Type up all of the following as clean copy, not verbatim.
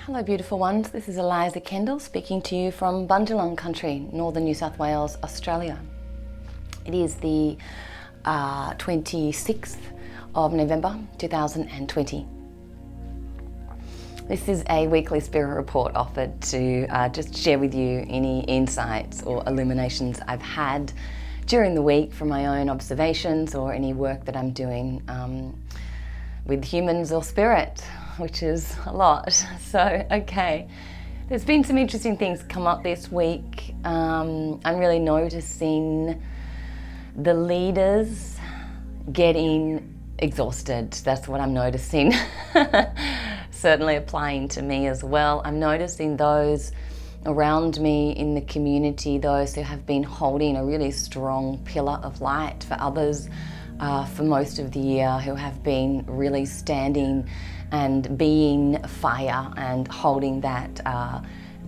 Hello beautiful ones, this is Eliza Kendall speaking to you from Bundjalung country, northern New South Wales, Australia. It is the 26th of November 2020. This is a weekly spirit report offered to just share with you any insights or illuminations I've had during the week from my own observations or any work that I'm doing with humans or spirit, which is a lot. So, okay. There's been some interesting things come up this week. I'm really noticing the leaders getting exhausted. That's what I'm noticing. Certainly applying to me as well. I'm noticing those around me in the community, those who have been holding a really strong pillar of light for others for most of the year, who have been really standing and being fire and holding that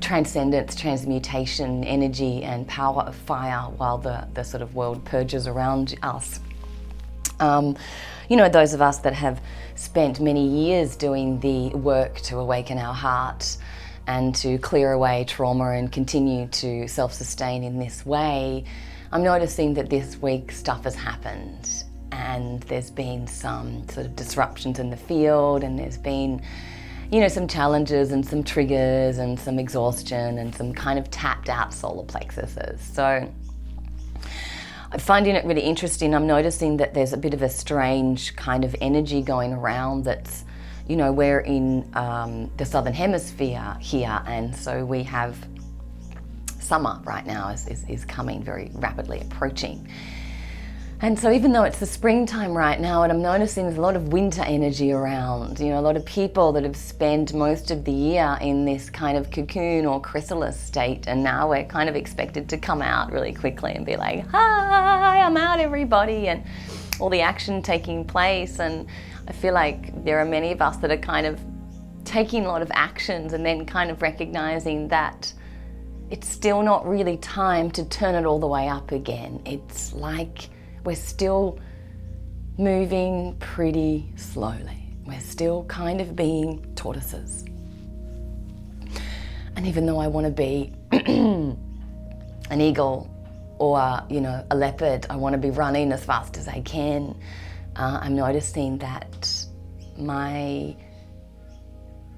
transcendence, transmutation, energy and power of fire while the sort of world purges around us. You know, those of us that have spent many years doing the work to awaken our heart and to clear away trauma and continue to self-sustain in this way, I'm noticing that this week stuff has happened. And there's been some sort of disruptions in the field, and there's been, you know, some challenges and some triggers and some exhaustion and some kind of tapped out solar plexuses. So I'm finding it really interesting. I'm noticing that there's a bit of a strange kind of energy going around that's, you know, we're in the southern hemisphere here, and so we have summer right now is coming very rapidly approaching. And so even though it's the springtime right now, and I'm noticing there's a lot of winter energy around, you know, a lot of people that have spent most of the year in this kind of cocoon or chrysalis state, and now we're kind of expected to come out really quickly and be like, hi, I'm out everybody, and all the action taking place. And I feel like there are many of us that are kind of taking a lot of actions and then kind of recognizing that it's still not really time to turn it all the way up again. It's like we're still moving pretty slowly. We're still kind of being tortoises. And even though I want to be an eagle or, you know, a leopard, I want to be running as fast as I can, I'm noticing that my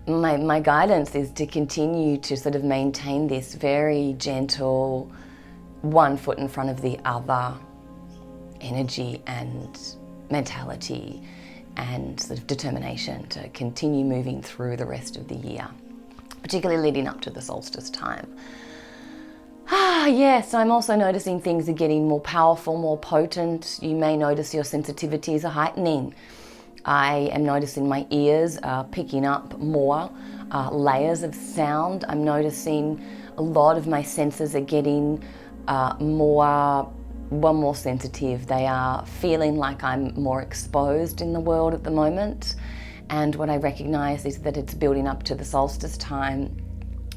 guidance is to continue to sort of maintain this very gentle, one foot in front of the other energy and mentality and sort of determination to continue moving through the rest of the year, particularly leading up to the solstice time. Yes, I'm also noticing things are getting more powerful, more potent. You may notice your sensitivities are heightening. I am noticing my ears are picking up more layers of sound. I'm noticing a lot of my senses are getting more sensitive. They are feeling like I'm more exposed in the world at the moment. And what I recognize is that it's building up to the solstice time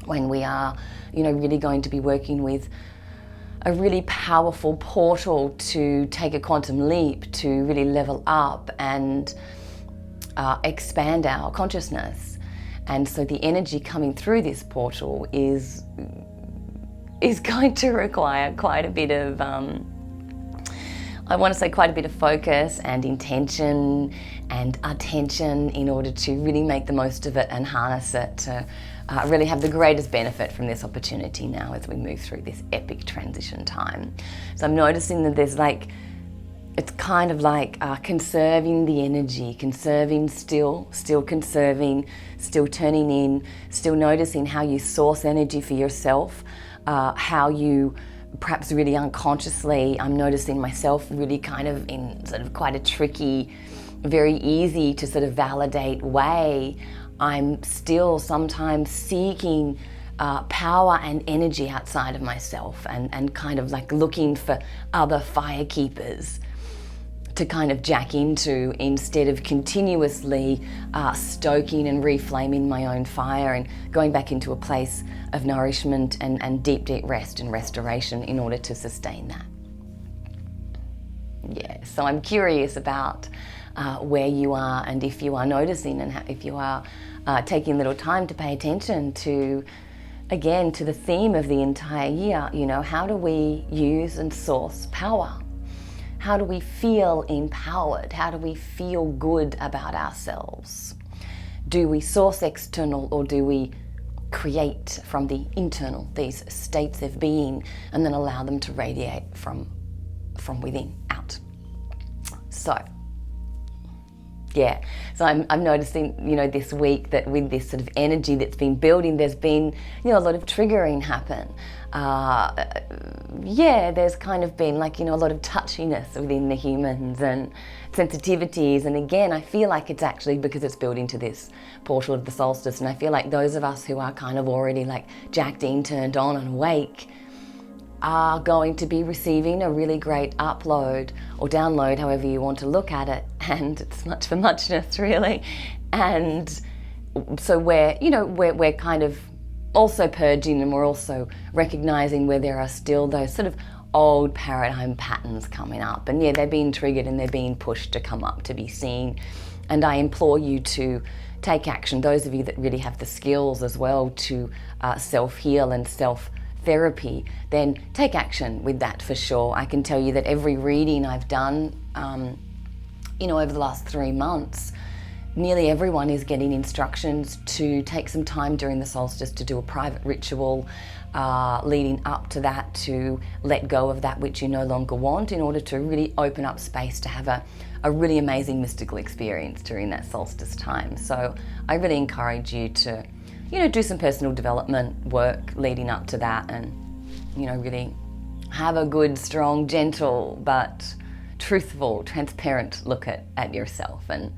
when we are, you know, really going to be working with a really powerful portal to take a quantum leap, to really level up and expand our consciousness. And so the energy coming through this portal is going to require quite a bit of I want to say quite a bit of focus and intention and attention in order to really make the most of it and harness it to really have the greatest benefit from this opportunity now as we move through this epic transition time. So I'm noticing that there's like, it's kind of like conserving the energy, conserving still conserving, still turning in, still noticing how you source energy for yourself, how you perhaps really unconsciously, I'm noticing myself really kind of in sort of quite a tricky, very easy to sort of validate way. I'm still sometimes seeking power and energy outside of myself and kind of like looking for other fire keepers to kind of jack into instead of continuously stoking and reflaming my own fire and going back into a place of nourishment and deep rest and restoration in order to sustain that. Yeah, so I'm curious about where you are and if you are noticing and if you are taking a little time to pay attention to, again, to the theme of the entire year. You know, how do we use and source power? How do we feel empowered? How do we feel good about ourselves? Do we source external, or do we create from the internal, these states of being, and then allow them to radiate from within out? So yeah, so I'm noticing, you know, this week that with this sort of energy that's been building, there's been, you know, a lot of triggering happen. Yeah, there's kind of been like, you know, a lot of touchiness within the humans and sensitivities. And again, I feel like it's actually because it's building to this portal of the solstice. And I feel like those of us who are kind of already like jacked in, turned on and awake are going to be receiving a really great upload or download, however you want to look at it. And it's much for muchness, really. And so we're kind of also purging, and we're also recognizing where there are still those sort of old paradigm patterns coming up. And yeah, they're being triggered and they're being pushed to come up, to be seen. And I implore you to take action. Those of you that really have the skills as well to self-heal and self-therapy, then take action with that for sure. I can tell you that every reading I've done, over the last 3 months, nearly everyone is getting instructions to take some time during the solstice to do a private ritual leading up to that, to let go of that which you no longer want, in order to really open up space to have a really amazing mystical experience during that solstice time. So I really encourage you to, do some personal development work leading up to that, and, really have a good, strong, gentle, but truthful, transparent look at yourself, and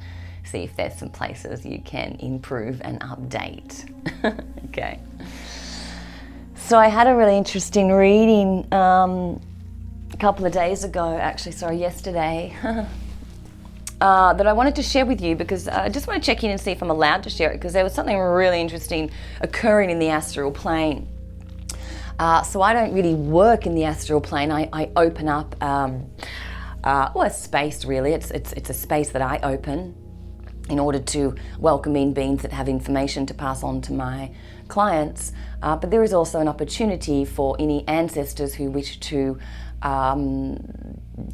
see if there's some places you can improve and update. Okay. So I had a really interesting reading a couple of days ago, yesterday, that I wanted to share with you, because I just want to check in and see if I'm allowed to share it, because there was something really interesting occurring in the astral plane. So I don't really work in the astral plane. I open up a space, really. It's a space that I open in order to welcome in beings that have information to pass on to my clients. But there is also an opportunity for any ancestors who wish to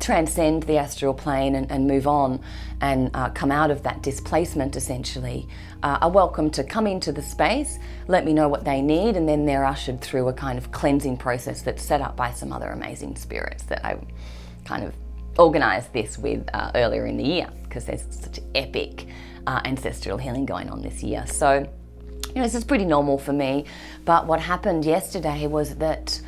transcend the astral plane and move on and come out of that displacement, essentially, are welcome to come into the space, let me know what they need, and then they're ushered through a kind of cleansing process that's set up by some other amazing spirits that I kind of organised this with earlier in the year, because there's such epic ancestral healing going on this year. So, this is pretty normal for me. But what happened yesterday was that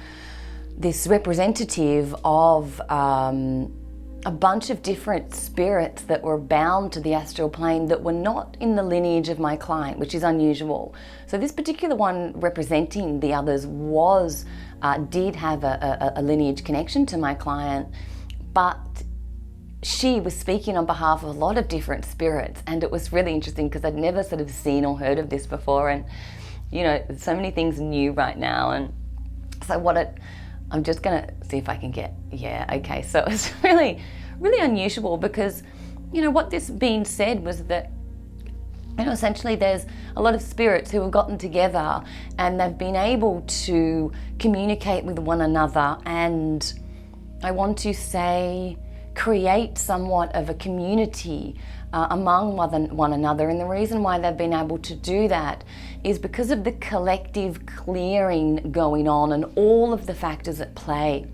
this representative of a bunch of different spirits that were bound to the astral plane that were not in the lineage of my client, which is unusual. So this particular one representing the others did have a lineage connection to my client, but she was speaking on behalf of a lot of different spirits, and it was really interesting because I'd never sort of seen or heard of this before, and so many things new right now. And so I'm just gonna see if I can okay. So it's really, really unusual, because what this being said was that essentially there's a lot of spirits who have gotten together and they've been able to communicate with one another, and I want to say create somewhat of a community among one another. And the reason why they've been able to do that is because of the collective clearing going on and all of the factors at play.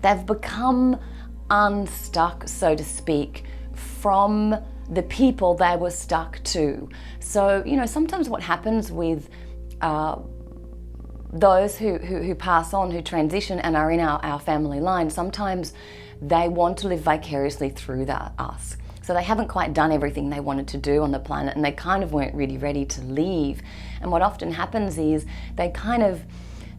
They've become unstuck, so to speak, from the people they were stuck to. So, sometimes what happens with those who pass on, who transition and are in our family line, sometimes they want to live vicariously through us. So they haven't quite done everything they wanted to do on the planet, and they kind of weren't really ready to leave. And what often happens is they kind of,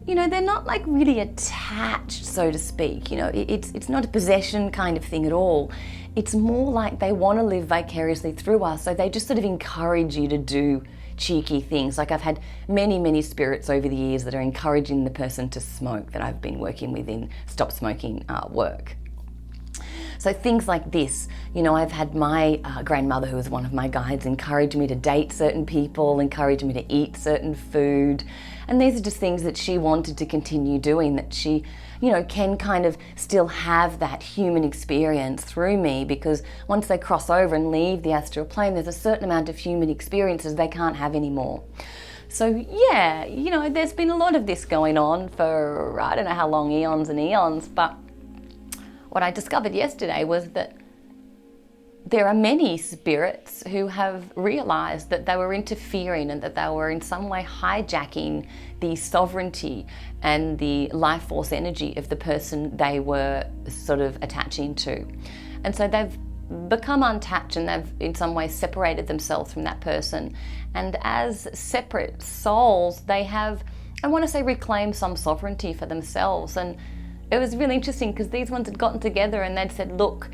they're not like really attached, so to speak. It's not a possession kind of thing at all. It's more like they want to live vicariously through us. So they just sort of encourage you to do cheeky things. Like I've had many, many spirits over the years that are encouraging the person to smoke that I've been working with in stop smoking work. So things like this, you know, I've had my grandmother, who was one of my guides, encourage me to date certain people, encourage me to eat certain food. And these are just things that she wanted to continue doing, that she, you know, can kind of still have that human experience through me, because once they cross over and leave the astral plane, there's a certain amount of human experiences they can't have anymore. So yeah, you know, there's been a lot of this going on for, I don't know how long, eons and eons, but what I discovered yesterday was that there are many spirits who have realized that they were interfering and that they were in some way hijacking the sovereignty and the life force energy of the person they were sort of attaching to. And so they've become unattached, and they've in some way separated themselves from that person. And as separate souls, they have, I want to say, reclaimed some sovereignty for themselves. And it was really interesting because these ones had gotten together and they'd said, look,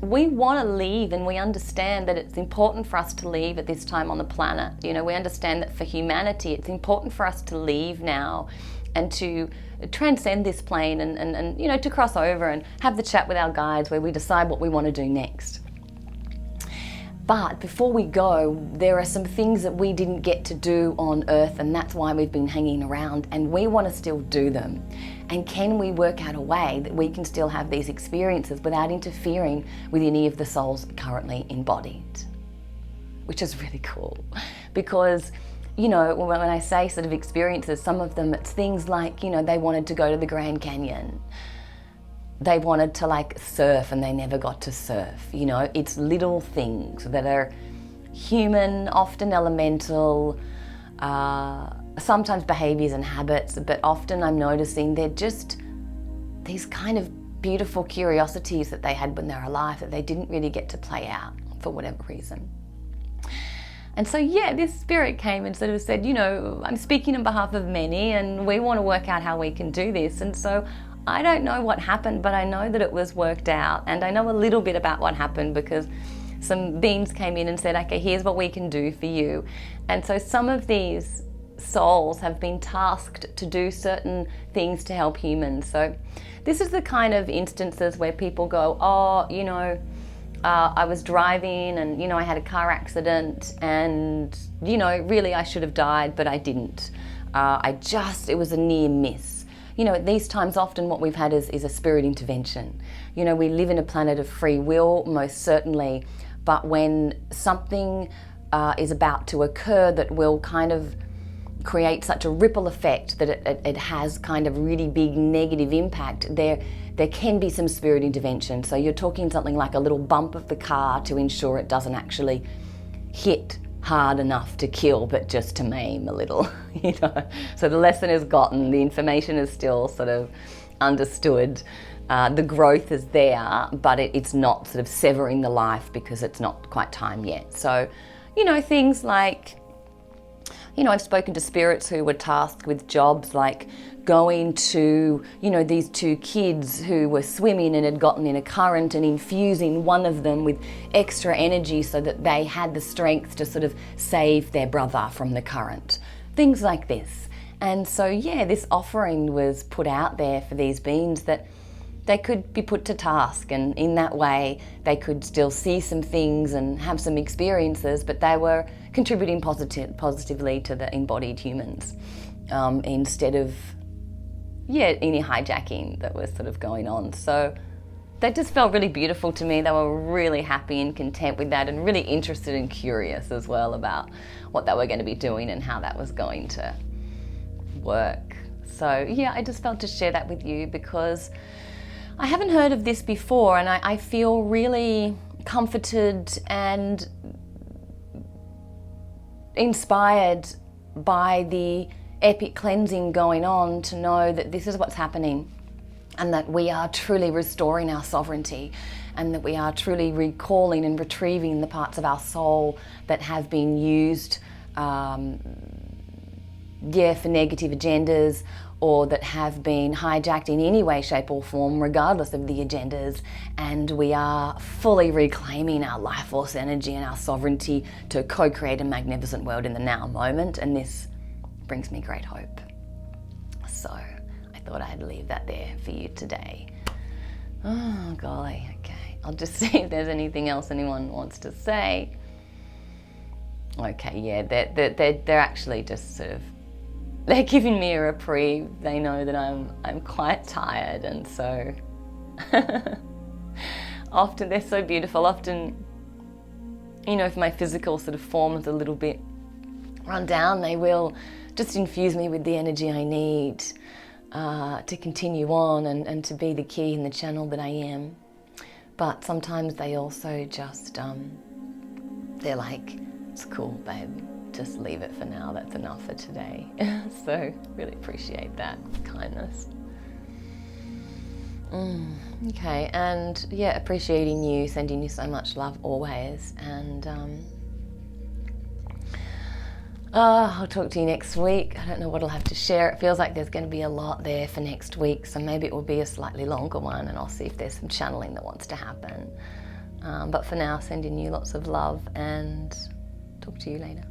we want to leave, and we understand that it's important for us to leave at this time on the planet. You know, we understand that for humanity, it's important for us to leave now and to transcend this plane and you know, to cross over and have the chat with our guides where we decide what we want to do next. But before we go, there are some things that we didn't get to do on Earth, and that's why we've been hanging around, and we want to still do them. And can we work out a way that we can still have these experiences without interfering with any of the souls currently embodied? Which is really cool, because, you know, when I say sort of experiences, some of them, it's things like, you know, they wanted to go to the Grand Canyon. They wanted to like surf and they never got to surf. You know, it's little things that are human, often elemental, sometimes behaviors and habits, but often I'm noticing they're just these kind of beautiful curiosities that they had when they were alive that they didn't really get to play out for whatever reason. And so, yeah, this spirit came and sort of said, you know, I'm speaking on behalf of many and we want to work out how we can do this. And so I don't know what happened, but I know that it was worked out. And I know a little bit about what happened because some beings came in and said, okay, here's what we can do for you. And so some of these souls have been tasked to do certain things to help humans. So this is the kind of instances where people go, oh, you know, I was driving and, you know, I had a car accident and, you know, really I should have died, but I didn't. It was a near miss. You know, at these times, often what we've had is a spirit intervention. You know, we live in a planet of free will, most certainly, but when something is about to occur that will kind of create such a ripple effect that it has kind of really big negative impact, there can be some spirit intervention. So you're talking something like a little bump of the car to ensure it doesn't actually hit hard enough to kill, but just to maim a little, you know. So the lesson is gotten, the information is still sort of understood, the growth is there, but it's not sort of severing the life because it's not quite time yet. So, you know, things like, you know, I've spoken to spirits who were tasked with jobs like going to, you know, these two kids who were swimming and had gotten in a current and infusing one of them with extra energy so that they had the strength to sort of save their brother from the current. Things like this. And so, yeah, this offering was put out there for these beings that they could be put to task, and in that way they could still see some things and have some experiences, but they were contributing positively to the embodied humans instead of, yeah, any hijacking that was sort of going on. So that just felt really beautiful to me. They were really happy and content with that and really interested and curious as well about what they were going to be doing and how that was going to work. So yeah, I just felt to share that with you because I haven't heard of this before, and I feel really comforted and inspired by the epic cleansing going on to know that this is what's happening and that we are truly restoring our sovereignty and that we are truly recalling and retrieving the parts of our soul that have been used for negative agendas, or that have been hijacked in any way, shape or form, regardless of the agendas, and we are fully reclaiming our life force energy and our sovereignty to co-create a magnificent world in the now moment, and this brings me great hope. So I thought I'd leave that there for you today. Oh golly, okay. I'll just see if there's anything else anyone wants to say. Okay, yeah, they're actually just sort of, they're giving me a reprieve. They know that I'm quite tired, and so often they're so beautiful. Often, you know, if my physical sort of form is a little bit run down, they will just infuse me with the energy I need to continue on and to be the key in the channel that I am. But sometimes they also just, they're like, it's cool, babe, just leave it for now, that's enough for today. So really appreciate that kindness. Okay, and yeah, appreciating you, sending you so much love always, and I'll talk to you next week. I don't know what I'll have to share. It feels like there's going to be a lot there for next week, so maybe it will be a slightly longer one, and I'll see if there's some channeling that wants to happen. But for now, sending you lots of love, and talk to you later.